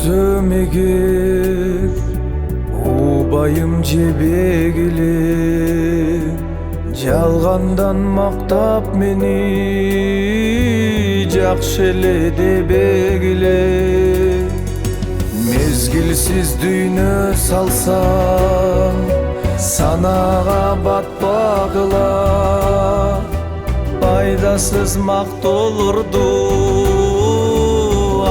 Ölsöm eger убайым жебегиле, жалгандан мактап мени жакшы эле дебегиле. Мезгилсиз дүйнө салсам санага батпагыла, пайдасыз мактоолорду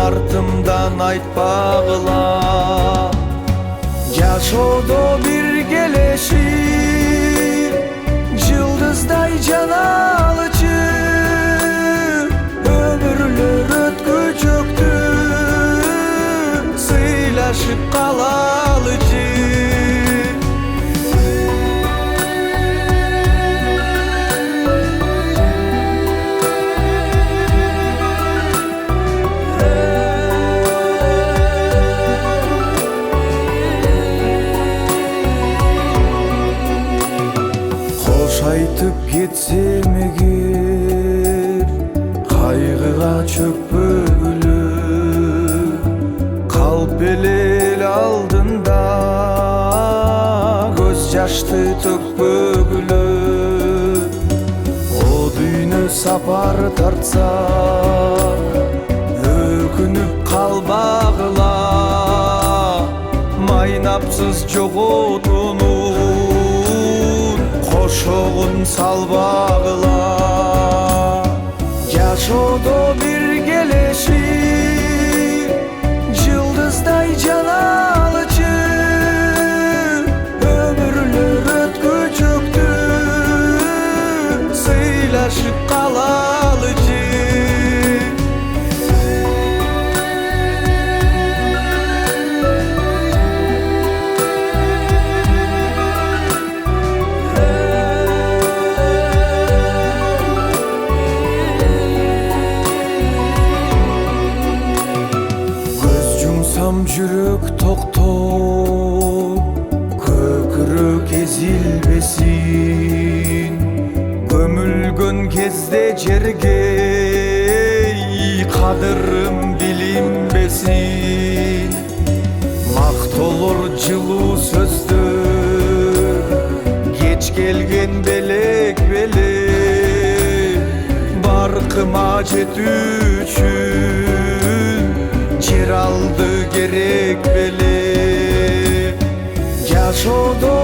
артымдан айтпагыла. Жашоодо биргелешип жылдыздай жаналычы, өмүрлөр өткүчөктү сыйлашып калалычы. Айтып кетсем эгер кайгыга чөкпөгүлө, калп эле алдында көз жашты төкпөгүлө. О дүйнө сапар тартса өкүнүп калбагыла, майнапсыз жоготууну кошогун салбагыла. Жашоодо биргелешип жылдыздай жаналычы, өмүрлөр өткүчөктү сыйлашып калалычы. Жүрөк токтоп, көкүрөк эзилбесин, көмүлгөн кезде жерге кадырым билинбесин. Мактоолор жылуу сөздөр кеч келген белек белек, баркыма жетүү үчүн жер алды керек беле. Жашоодо